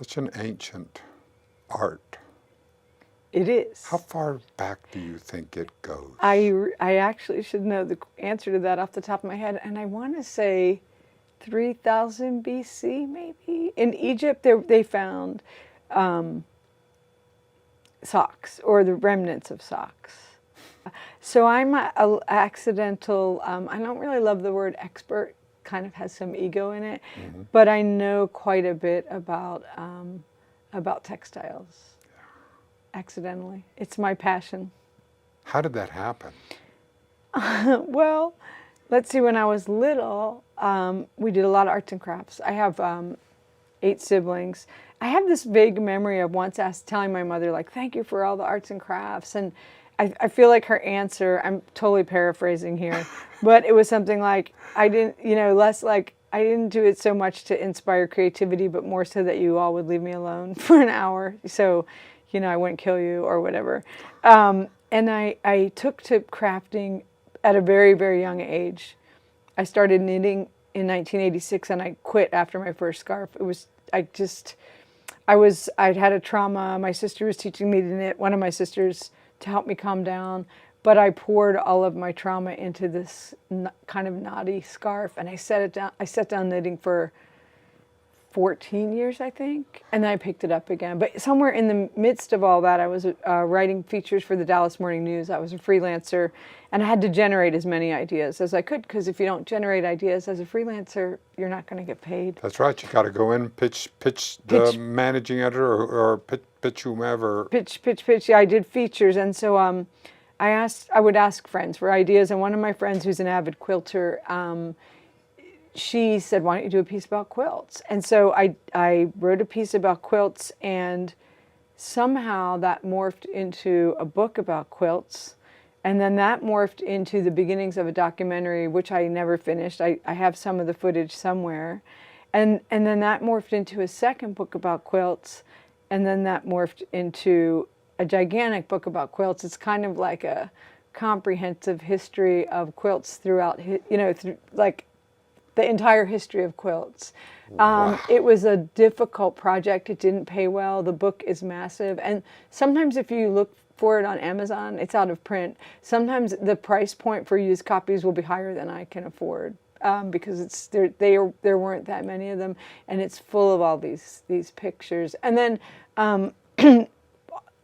such an ancient art. It is. How far back do you think it goes? I actually should know the answer to that off the top of my head, and I want to say 3000 BC, maybe. In Egypt, they found socks, or the remnants of socks. So I'm a accidental, I don't really love the word expert, kind of has some ego in it, but I know quite a bit about textiles. Accidentally. It's my passion. How did that happen? Well, let's see, when I was little, we did a lot of arts and crafts. I have 8 siblings. I have this vague memory of once telling my mother, like, thank you for all the arts and crafts. And I feel like her answer, I'm totally paraphrasing here, but it was something like, I didn't, less like, I didn't do it so much to inspire creativity, but more so that you all would leave me alone for an hour. So, I wouldn't kill you or whatever. And I took to crafting at a very, very young age. I started knitting in 1986 and I quit after my first scarf. I'd had a trauma. My sister was teaching me to knit, one of my sisters, to help me calm down. But I poured all of my trauma into this kind of knotty scarf, and I sat down knitting for 14 years, I think, and then I picked it up again. But somewhere in the midst of all that, I was writing features for the Dallas Morning News. I was a freelancer, and I had to generate as many ideas as I could, because if you don't generate ideas as a freelancer, you're not going to get paid. That's right. You got to go in, pitch the managing editor, or pitch whomever. Pitch. Yeah, I did features, and so I would ask friends for ideas, and one of my friends, who's an avid quilter, she said, why don't you do a piece about quilts? And so I wrote a piece about quilts, and somehow that morphed into a book about quilts. And then that morphed into the beginnings of a documentary, which I never finished. I have some of the footage somewhere. And then that morphed into a second book about quilts. And then that morphed into a gigantic book about quilts. It's kind of like a comprehensive history of quilts throughout, like the entire history of quilts. Wow. It was a difficult project. It didn't pay well. The book is massive. And sometimes if you look for it on Amazon, it's out of print. Sometimes the price point for used copies will be higher than I can afford, because there weren't that many of them, and it's full of all these pictures. And then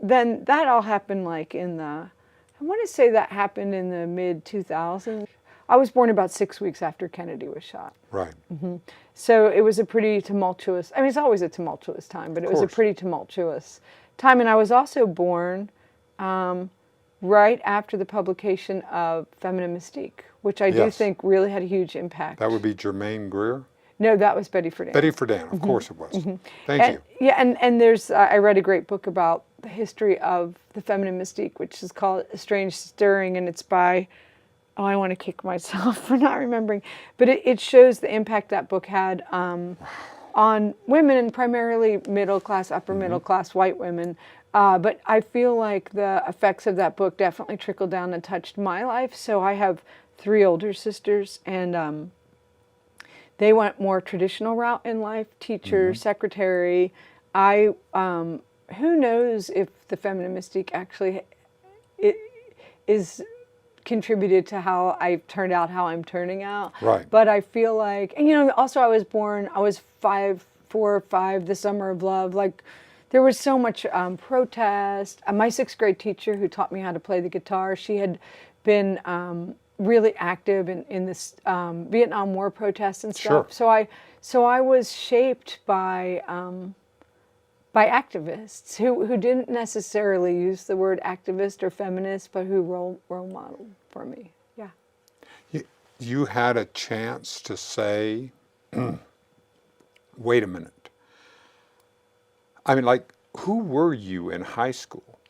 then that all happened like I want to say that happened in the mid-2000s. I was born about 6 weeks after Kennedy was shot. Right. So it was a pretty tumultuous, it's always a tumultuous time, but it was a pretty tumultuous time. And I was also born right after the publication of Feminine Mystique, which I do think really had a huge impact. That would be Germaine Greer? No, that was Betty Friedan. Betty Friedan, of course it was. Thank you. Yeah, and there's, I read a great book about the history of the Feminine Mystique, which is called A Strange Stirring, and it's by, I want to kick myself for not remembering, but it shows the impact that book had on women, and primarily middle class, upper middle class white women. But I feel like the effects of that book definitely trickled down and touched my life. So I have 3 older sisters, and they went more traditional route in life, teacher, secretary. Who knows if the Feminine Mystique actually is contributed to how I've turned out how I'm turning out. Right. But I feel like, and also I was 4 or 5, the Summer of Love. Like, there was so much protest. My 6th grade teacher, who taught me how to play the guitar, she had been really active in this Vietnam War protests and stuff. Sure. So I was shaped by activists who didn't necessarily use the word activist or feminist, but who role modeled for me. Yeah. You had a chance to say, wait a minute. Who were you in high school?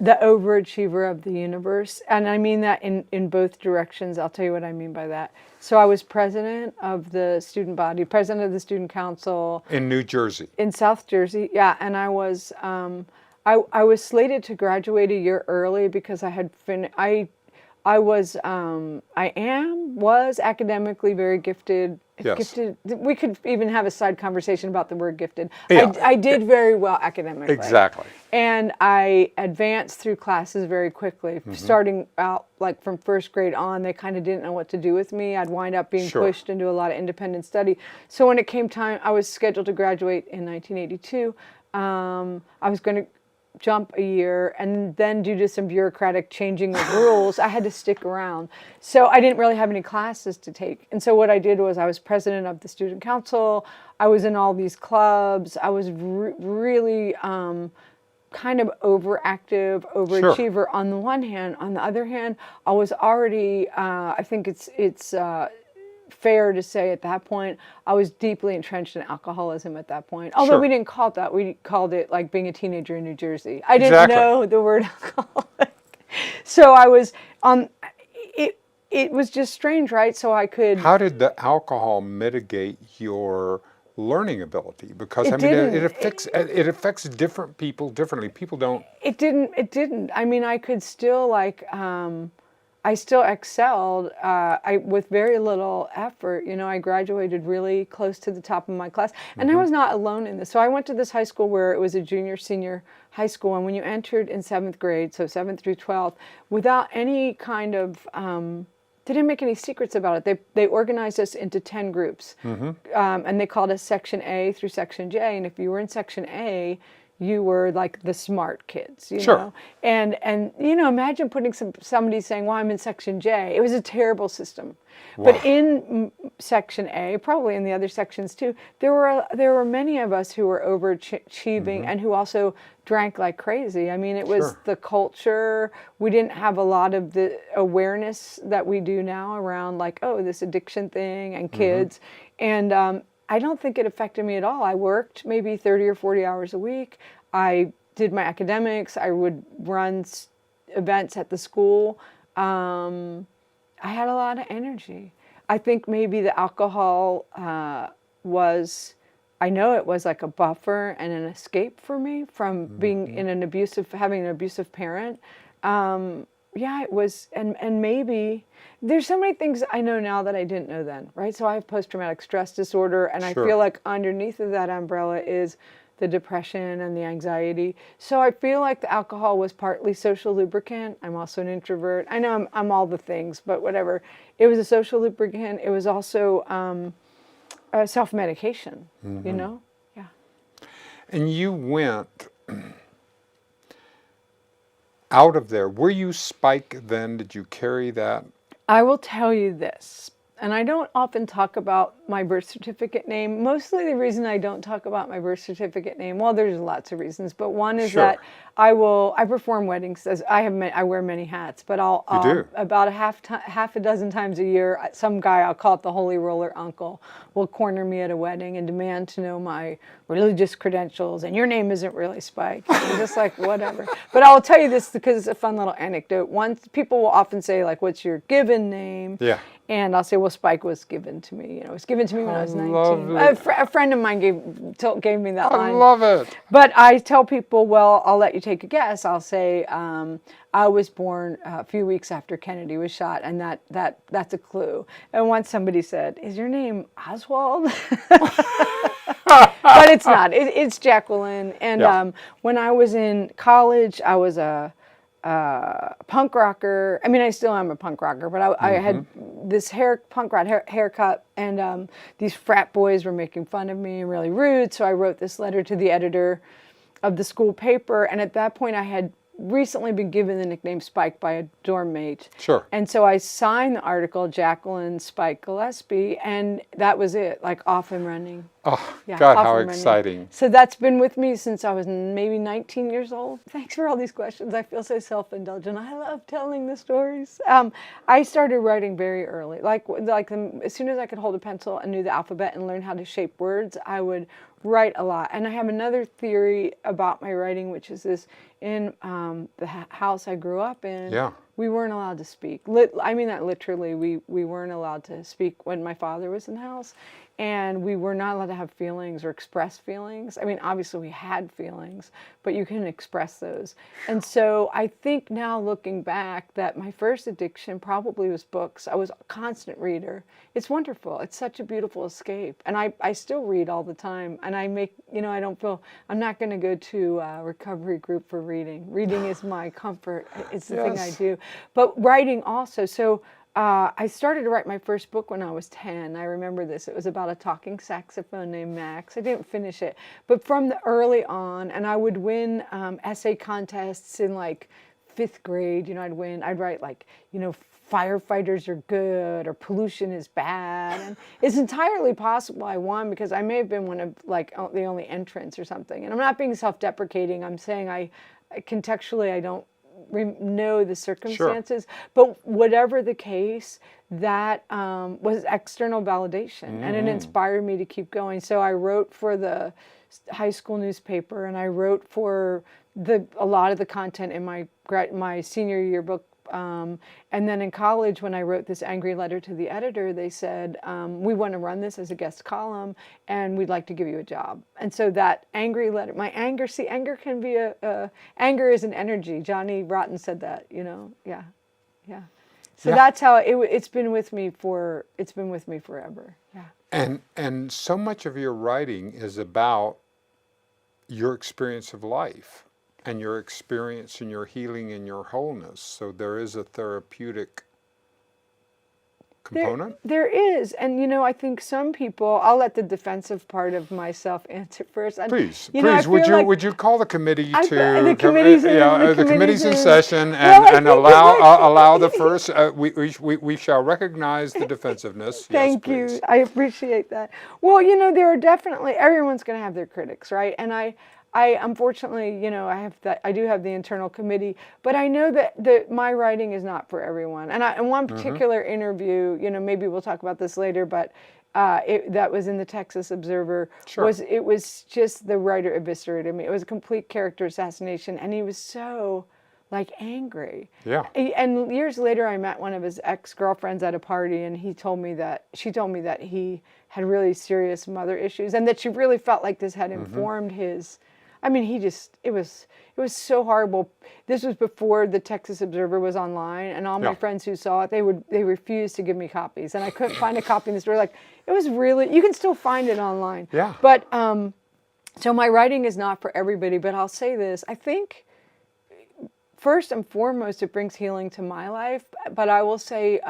The overachiever of the universe. And I mean that in both directions. I'll tell you what I mean by that. So I was president of the student body, president of the student council. In New Jersey? In South Jersey, yeah. And I was I was slated to graduate a year early because I was academically very gifted. Yes. Gifted. We could even have a side conversation about the word gifted. Yeah. I did very well academically. Exactly. And I advanced through classes very quickly. Mm-hmm. Starting out like from first grade on, they kind of didn't know what to do with me. I'd wind up being Sure. pushed into a lot of independent study. So when it came time, I was scheduled to graduate in 1982. I was going to jump a year, and then due to some bureaucratic changing of rules, I had to stick around. So I didn't really have any classes to take. And so what I did was I was president of the student council. I was in all these clubs. I was really kind of overactive, overachiever Sure. on the one hand. On the other hand, I was already, I think it's fair to say at that point, I was deeply entrenched in alcoholism at that point. Although Sure. we didn't call it that. We called it like being a teenager in New Jersey. I didn't Exactly. know the word alcoholic. So I was on, it was just strange, right? So I could... How did the alcohol mitigate your learning ability? Because It I mean, didn't. it affects different people differently. People don't. It didn't. I mean, I could still I still excelled with very little effort. You know, I graduated really close to the top of my class. And I was not alone in this. So I went to this high school where it was a junior, senior high school. And when you entered in 7th grade, so 7th through 12th, without any kind of, they didn't make any secrets about it. They organized us into 10 groups. And they called us Section A through Section J. And if you were in Section A, you were like the smart kids, you Sure. know? And you know, imagine putting somebody saying, well, I'm in Section J. It was a terrible system. Wow. But in Section A, probably in the other sections too, there were many of us who were overachieving and who also drank like crazy. I mean, it was Sure. the culture. We didn't have a lot of the awareness that we do now around like, oh, this addiction thing and kids. And I don't think it affected me at all. I worked maybe 30 or 40 hours a week. I did my academics. I would run events at the school. I had a lot of energy. I think maybe the alcohol was, I know it was like a buffer and an escape for me from being in having an abusive parent. Yeah, it was, and maybe there's so many things I know now that I didn't know then, right? So I have post-traumatic stress disorder, and I Sure. feel like underneath of that umbrella is the depression and the anxiety. So I feel like the alcohol was partly social lubricant. I'm also an introvert. I know I'm all the things, but whatever. It was a social lubricant. It was also a self-medication, you know? Yeah. And you went out of there. Were you Spike then? Did you carry that? I will tell you this, and I don't often talk about my birth certificate name. Mostly the reason I don't talk about my birth certificate name, well, there's lots of reasons, but one is Sure. that I perform weddings. As I wear many hats, but I'll do? about half a dozen times a year, some guy, I'll call it the Holy Roller Uncle, will corner me at a wedding and demand to know my religious credentials, and your name isn't really Spike. And I'm just like, whatever. But I'll tell you this because it's a fun little anecdote. People will often say, like, what's your given name? Yeah. And I'll say, well, Spike was given to me. You know, it was given to me when I was 19. love it. A friend of mine gave me that I line. love it. But I tell people, well, I'll let you take a guess. I'll say I was born a few weeks after Kennedy was shot, and that's a clue. And once somebody said, "Is your name Oswald?" But it's not. It's Jacqueline. And Yeah. when I was in college, I was a punk rocker. I mean, I still am a punk rocker, but I had this punk rock haircut, and these frat boys were making fun of me and really rude. So I wrote this letter to the editor of the school paper, and at that point I had recently been given the nickname Spike by a dorm mate. Sure. And so I signed the article, Jacqueline Spike Gillespie, and that was it, like off and running. Oh, Yeah, God, off how and running. exciting. So that's been with me since I was maybe 19 years old. Thanks for all these questions. I feel so self-indulgent. I love telling the stories. I started writing very early. As soon as I could hold a pencil and knew the alphabet and learn how to shape words, I would write a lot. And I have another theory about my writing, which is this: in the house I grew up in, Yeah. we weren't allowed to speak. I mean that literally. We weren't allowed to speak when my father was in the house, and we were not allowed to have feelings or express feelings. I mean, obviously we had feelings, but you couldn't express those. And so I think now looking back that my first addiction probably was books. I was a constant reader. It's wonderful. It's such a beautiful escape. And I still read all the time. And I make, I don't feel, I'm not going to go to a recovery group for reading. Reading is my comfort. It's the thing I do. But writing also. So I started to write my first book when I was 10. I remember this. It was about a talking saxophone named Max. I didn't finish it. But from the early on, and I would win essay contests in like 5th grade. I'd win. I'd write like, firefighters are good or pollution is bad. And it's entirely possible I won because I may have been one of like the only entrants or something. And I'm not being self-deprecating. I'm saying I contextually I don't know the circumstances, but whatever the case, that was external validation, and it inspired me to keep going. So I wrote for the high school newspaper, and I wrote for a lot of the content in my senior yearbook. And then in college, when I wrote this angry letter to the editor, they said, we want to run this as a guest column, and we'd like to give you a job. And so that angry letter, my anger, anger can be anger is an energy. Johnny Rotten said that, yeah. So that's how it's been with me forever. Yeah. And so much of your writing is about your experience of life and your experience and your healing and your wholeness. So there is a therapeutic component? There is. And, I think some people, I'll let the defensive part of myself answer first. Please, would you call the committee to the committee's in session and allow the first, we shall recognize the defensive-ness. Thank you. I appreciate that. Well, there are definitely, everyone's going to have their critics, right? And I unfortunately, I do have the internal committee, but I know that my writing is not for everyone. And in one particular interview, maybe we'll talk about this later, but that was in the Texas Observer. It was just the writer eviscerated me. It was a complete character assassination, and he was so angry. Yeah. And years later, I met one of his ex-girlfriends at a party, and she told me that he had really serious mother issues, and that she really felt like this had informed his. I mean, it was so horrible. This was before the Texas Observer was online, and all my friends who saw it, they refused to give me copies, and I couldn't find a copy in the store. It was really, you can still find it online. Yeah. But so my writing is not for everybody, but I'll say this: I think first and foremost, it brings healing to my life. But I will say,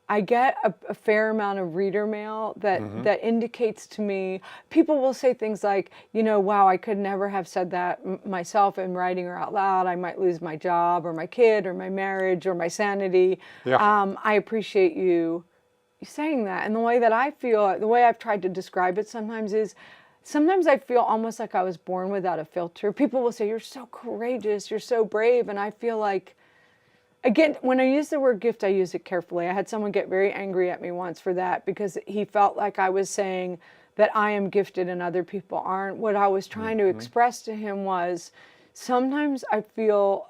I get a fair amount of reader mail that indicates to me, people will say things like, wow, I could never have said that myself in writing or out loud. I might lose my job or my kid or my marriage or my sanity. Yeah. I appreciate you saying that. And the way that I feel, the way I've tried to describe it sometimes is, sometimes I feel almost like I was born without a filter. People will say, you're so courageous, you're so brave. And I feel like, again, when I use the word gift, I use it carefully. I had someone get very angry at me once for that because he felt like I was saying that I am gifted and other people aren't. What I was trying to express to him was sometimes I feel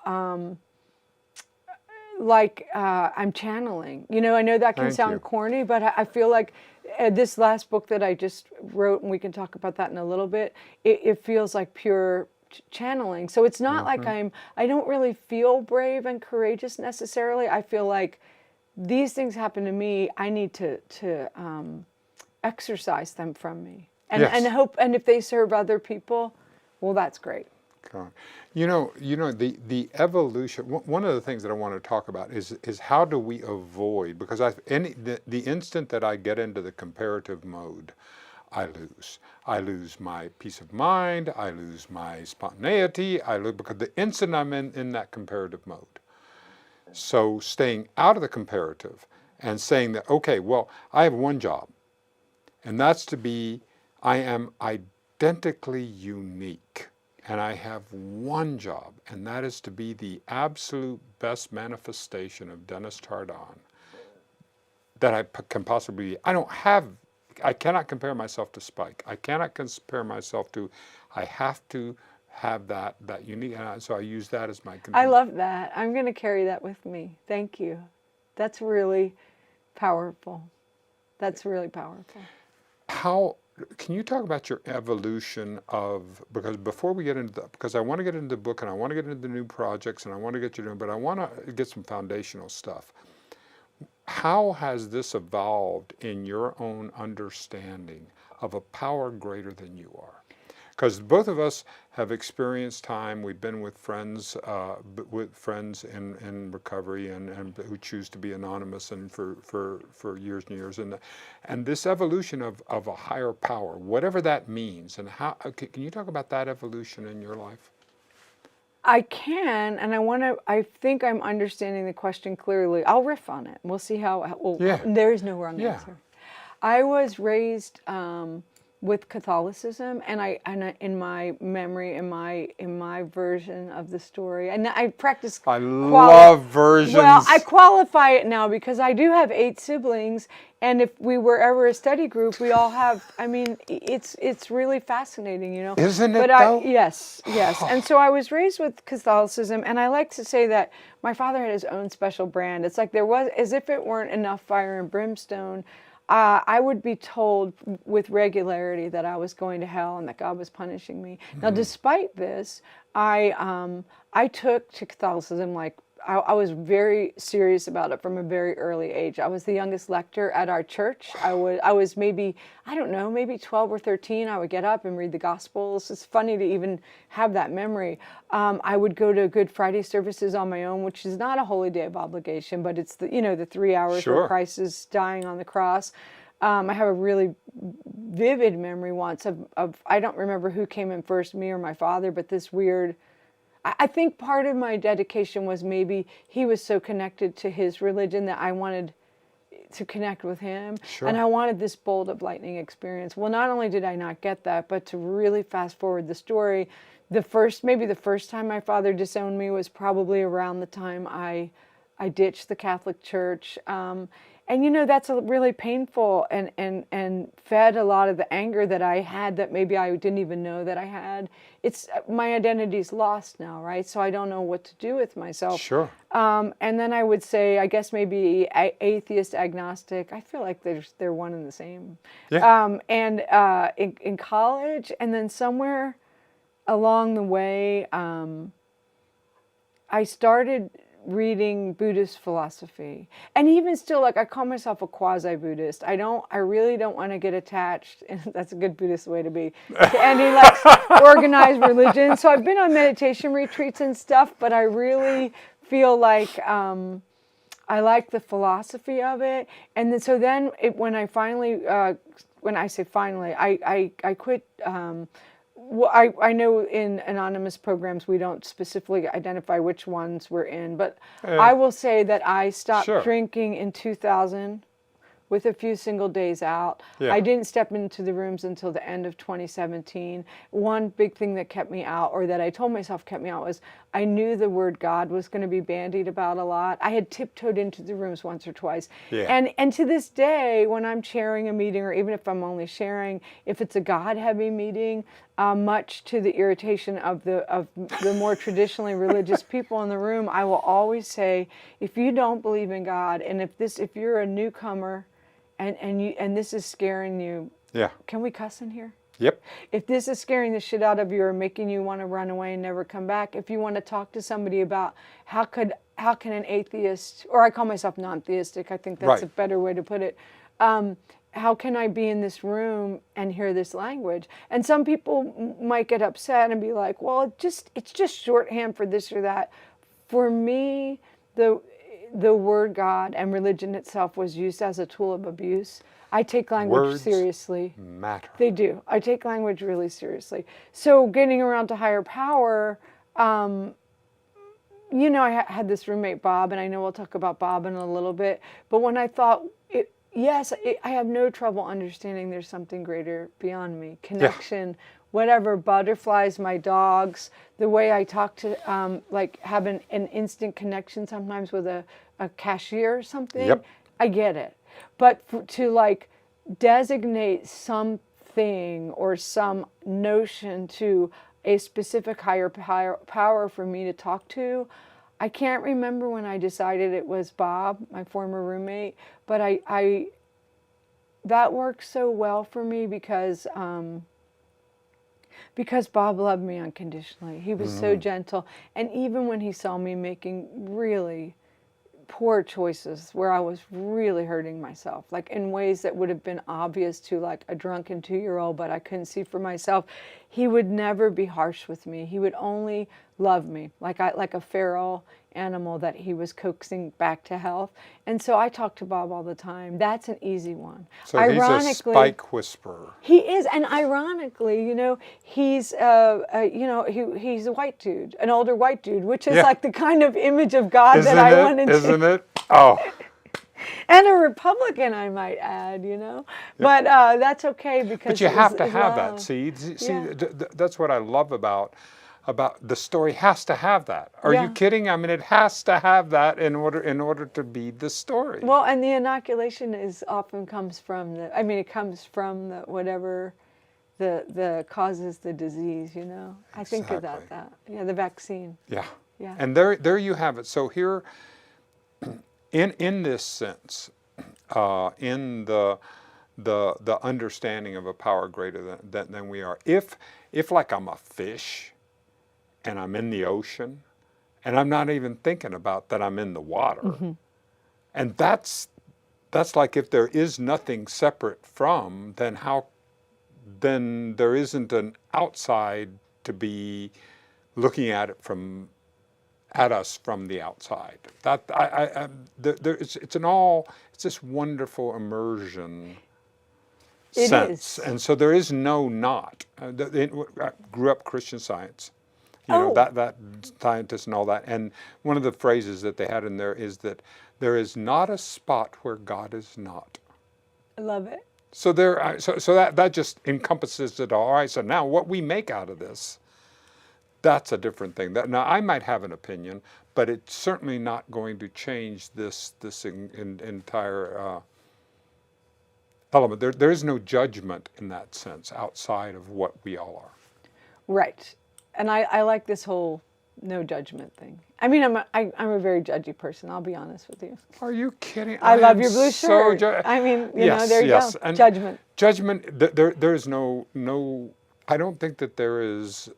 like I'm channeling. I know that can sound corny, but I feel like this last book that I just wrote, and we can talk about that in a little bit, it feels like pure channeling. So it's not like I don't really feel brave and courageous necessarily. I feel like these things happen to me. I need to exercise them from me and hope. And if they serve other people, well, that's great. God. The evolution. One of the things that I want to talk about is how do we avoid, because the instant that I get into the comparative mode, I lose. I lose my peace of mind. I lose my spontaneity. Because the instant I'm in that comparative mode. So staying out of the comparative and saying that, okay, well, I have one job, and that's I am identically unique. And I have one job, and that is to be the absolute best manifestation of Dennis Tardon that I can possibly be. I cannot compare myself to Spike. I cannot compare myself to, I have to have that unique, so I use that as my. I love that. I'm going to carry that with me. Thank you. That's really powerful. That's really powerful. How can you talk about your evolution of, because before we get into because I want to get into the book and I want to get into the new projects and I want to get you doing, but I want to get some foundational stuff. How has this evolved in your own understanding of a power greater than you are? Because both of us have experienced time. We've been with friends in recovery and who choose to be anonymous and for years and years. And this evolution of a higher power, whatever that means, and how can you talk about that evolution in your life? I can, and I think I'm understanding the question clearly. I'll riff on it. We'll see how, well, Yeah. there is no wrong Yeah. answer. I was raised with Catholicism, and in my memory, in my version of the story, and I practice. I love versions. Well, I qualify it now because I do have 8 siblings, and if we were ever a study group, we all have. I mean, it's really fascinating, you know. Isn't it But though? yes, and so I was raised with Catholicism, and I like to say that my father had his own special brand. It's like there was, as if it weren't enough fire and brimstone. I would be told with regularity that I was going to hell and that God was punishing me. Now, despite this, I took to Catholicism like I was very serious about it from a very early age. I was the youngest lector at our church. I was maybe, I don't know, maybe 12 or 13. I would get up and read the Gospels. It's funny to even have that memory. I would go to Good Friday services on my own, which is not a holy day of obligation, but it's the 3 hours Sure. where Christ is dying on the cross. I have a really vivid memory once of I don't remember who came in first, me or my father, but this weird. I think part of my dedication was maybe he was so connected to his religion that I wanted to connect with him. Sure. And I wanted this bolt of lightning experience. Well, not only did I not get that, but to really fast forward the story, maybe the first time my father disowned me was probably around the time I ditched the Catholic Church. And that's a really painful and fed a lot of the anger that I had that maybe I didn't even know that I had. It's my identity's lost now, right? So I don't know what to do with myself. Sure. And then I would say, I guess maybe atheist, agnostic. I feel like they're one and the same. Yeah. And in college, and then somewhere along the way, I started reading Buddhist philosophy, and even still, like I call myself a quasi-Buddhist. I really don't want to get attached, and that's a good Buddhist way to be, to any like organized religion. So I've been on meditation retreats and stuff, but I really feel like I like the philosophy of it. And then when I finally, when I say finally, I quit. Well, I know in anonymous programs we don't specifically identify which ones we're in, but I will say that I stopped Sure. drinking in 2000 with a few single days out. Yeah. I didn't step into the rooms until the end of 2017. One big thing that kept me out, or that I told myself kept me out, was I knew the word God was going to be bandied about a lot. I had tiptoed into the rooms once or twice. Yeah. And to this day, when I'm chairing a meeting, or even if I'm only sharing, if it's a God-heavy meeting, much to the irritation of the more traditionally religious people in the room, I will always say, if you don't believe in God, and if you're a newcomer, and this is scaring you, Yeah. can we cuss in here? Yep. If this is scaring the shit out of you or making you want to run away and never come back, if you want to talk to somebody about how can an atheist, or I call myself non-theistic, I think that's Right. a better way to put it, how can I be in this room and hear this language? And some people might get upset and be like, well, it's just shorthand for this or that. For me, the word God and religion itself was used as a tool of abuse. I take language Words seriously. matter. They do. I take language really seriously. So getting around to higher power, I had this roommate, Bob, and I know we'll talk about Bob in a little bit, but when I thought, I have no trouble understanding there's something greater beyond me. Connection, whatever, butterflies, my dogs, the way I talk to, like have an instant connection sometimes with a cashier or something. Yep. I get it. But to like designate something or some notion to a specific higher power for me to talk to. I can't remember when I decided it was Bob, my former roommate, but I that worked so well for me because Bob loved me unconditionally. He was so gentle, and even when he saw me making really poor choices where I was really hurting myself, like in ways that would have been obvious to like a drunken 2-year-old, but I couldn't see for myself, he would never be harsh with me. He would only love me like a feral animal that he was coaxing back to health. And so I talk to Bob all the time. That's an easy one. So he's a spike whisperer. He is, and ironically, he's he's a white dude, an older white dude, which is like the kind of image of God that I wanted. Isn't it? Oh. And a Republican, I might add, but that's okay because. But you have to have that. See, that's what I love about the story. Has to have that. Are you kidding? I mean, it has to have that in order to be the story. Well, and the inoculation comes from it comes from whatever the causes the disease. I think about that. Yeah, the vaccine. Yeah. Yeah. And there you have it. So here, in this sense, in the understanding of a power greater than we are. If like I'm a fish, and I'm in the ocean, and I'm not even thinking about that I'm in the water, and that's like if there is nothing separate from, then there isn't an outside to be looking at us from the outside. It's this wonderful immersion sense, and so there is no not. I grew up Christian Science. That scientists and all that. And one of the phrases that they had in there is that there is not a spot where God is not. I love it. So that just encompasses it all. All right. So now what we make out of this, that's a different thing. Now I might have an opinion, but it's certainly not going to change this entire element. There is no judgment in that sense outside of what we all are. Right. And I like this whole no judgment thing. I mean, I'm a very judgy person. I'll be honest with you. Are you kidding? I love your blue shirt. I mean, there you go. And judgment. Judgment. There is no. I don't think that there is.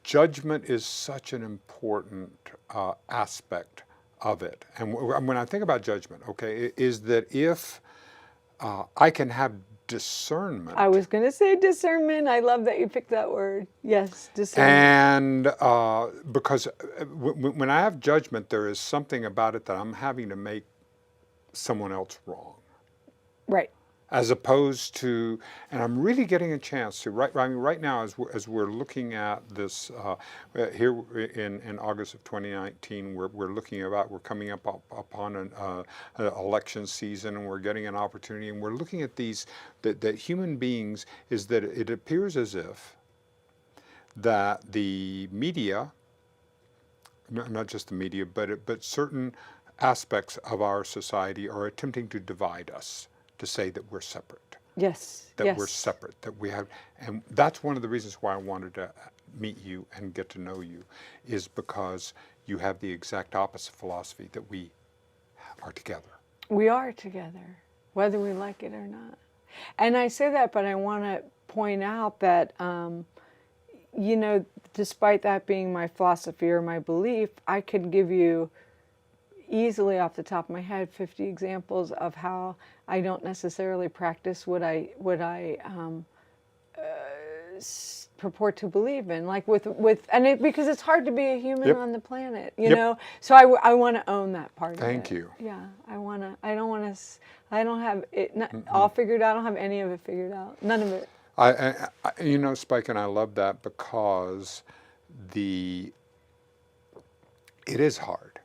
Judgment is such an important aspect of it. And when I think about judgment, okay, is that if I can have discernment. I was going to say discernment. I love that you picked that word. Yes, discernment. And because when I have judgment, there is something about it that I'm having to make someone else wrong. Right. As opposed to, and I'm really getting a chance to, right now as we're looking at this, here in August of 2019, we're coming up upon an election season, and we're getting an opportunity, and we're looking at that human beings, is that it appears as if that the media, not just the media, but certain aspects of our society are attempting to divide us, to say that we're separate. Yes. That we're separate, that we have, and that's one of the reasons why I wanted to meet you and get to know you, is because you have the exact opposite philosophy, that we are together. We are together, whether we like it or not. And I say that, but I want to point out that, despite that being my philosophy or my belief, I could give you easily off the top of my head 50 examples of how I don't necessarily practice what I purport to believe in, like because it's hard to be a human on the planet, you know. So I want to own that part of it. Thank you. Yeah, I don't have it all figured out. I don't have any of it figured out. None of it. I Spike, and I love that because it is hard.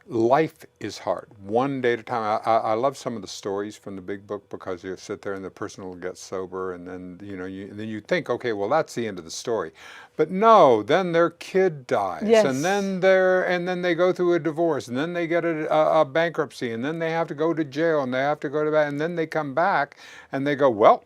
Life is hard, one day at a time. I love some of the stories from the big book, because you sit there and the person will get sober, and then then you think, okay, well, that's the end of the story. But no, then their kid dies, and then they go through a divorce, and then they get a bankruptcy, and then they have to go to jail, and they have to go to that, and then they come back and they go, well,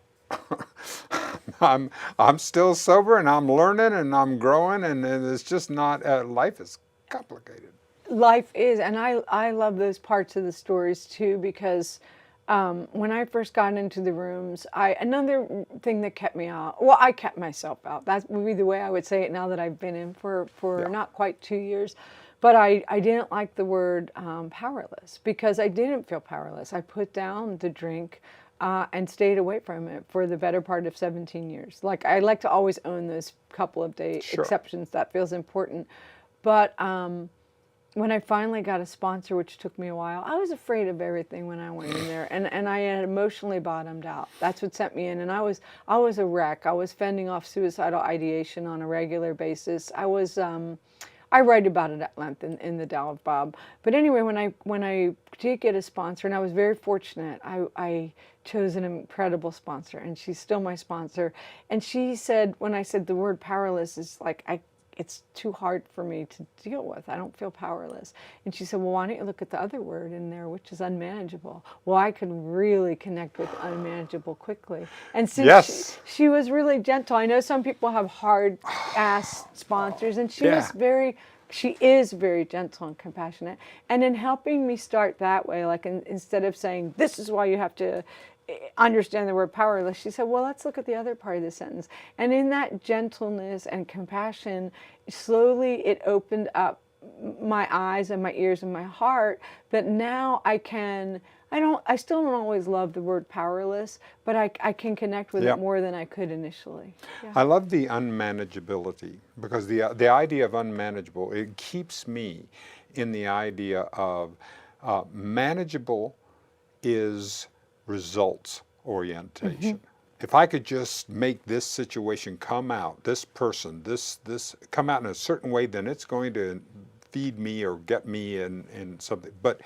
I'm still sober and I'm learning and I'm growing and it's just not, life is complicated. Life is, and I love those parts of the stories too, because when I first got into the rooms, another thing that kept me out, well, I kept myself out. That would be the way I would say it now that I've been in for Yeah. not quite 2 years. But I didn't like the word powerless, because I didn't feel powerless. I put down the drink and stayed away from it for the better part of 17 years. Like, I like to always own those couple of day Sure. exceptions. That feels important. But when I finally got a sponsor, which took me a while, I was afraid of everything when I went in there, and I had emotionally bottomed out. That's what sent me in, and I was a wreck. I was fending off suicidal ideation on a regular basis. I write about it at length in the Tao of Bob. But anyway, when I did get a sponsor, and I was very fortunate, I chose an incredible sponsor, and she's still my sponsor. And she said, when I said the word powerless is like, it's too hard for me to deal with. I don't feel powerless. And she said, well, why don't you look at the other word in there, which is unmanageable? Well, I could really connect with unmanageable quickly. And since Yes. she was really gentle. I know some people have hard-ass sponsors, and she is very gentle and compassionate. And in helping me start that way, like instead of saying, this is why you have to understand the word powerless, she said, well, let's look at the other part of the sentence. And in that gentleness and compassion, slowly it opened up my eyes and my ears and my heart, that now I still don't always love the word powerless, but I can connect with Yeah. it more than I could initially. Yeah. I love the unmanageability, because the idea of unmanageable, it keeps me in the idea of manageable is results orientation. Mm-hmm. If I could just make this situation come out, this person, this come out in a certain way, then it's going to feed me or get me in something. But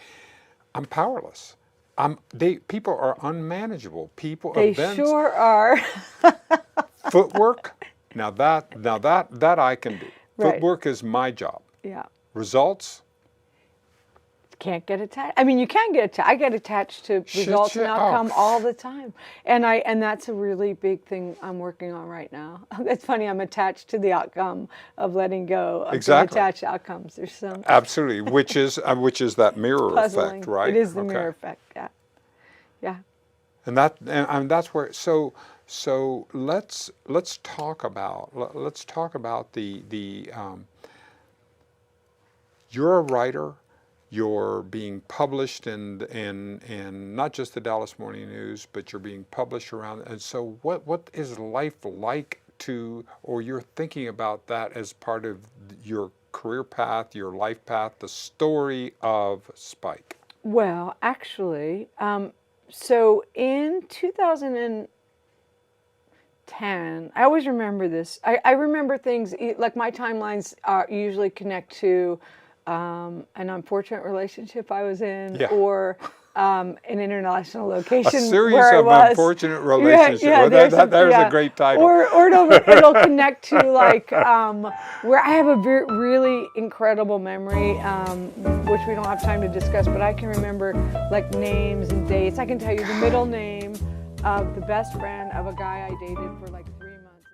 I'm powerless. People are unmanageable. They Events, sure are. footwork. Now that I can do. Right. Footwork is my job. Yeah. Results. Can't get attached. I mean, you can get attached. I get attached to results and outcome all the time, and that's a really big thing I'm working on right now. It's funny. I'm attached to the outcome of letting go of Exactly. the attached outcomes. There's some Absolutely, which is that mirror puzzling. effect, right? It is the Okay. mirror effect. Yeah, yeah. And that's where. So let's talk about the. You're a writer. You're being published in not just the Dallas Morning News, but you're being published around. And so, what is life like or you're thinking about that as part of your career path, your life path, the story of Spike? Well, actually, so in 2010, I always remember this. I remember things, like my timelines usually connect to an unfortunate relationship I was in, Yeah. or an international location A series where I of was. unfortunate relationships. Yeah, Well, there's a great title. Or it'll connect to like where I have a really incredible memory, which we don't have time to discuss, but I can remember like names and dates. I can tell you the middle name of the best friend of a guy I dated for like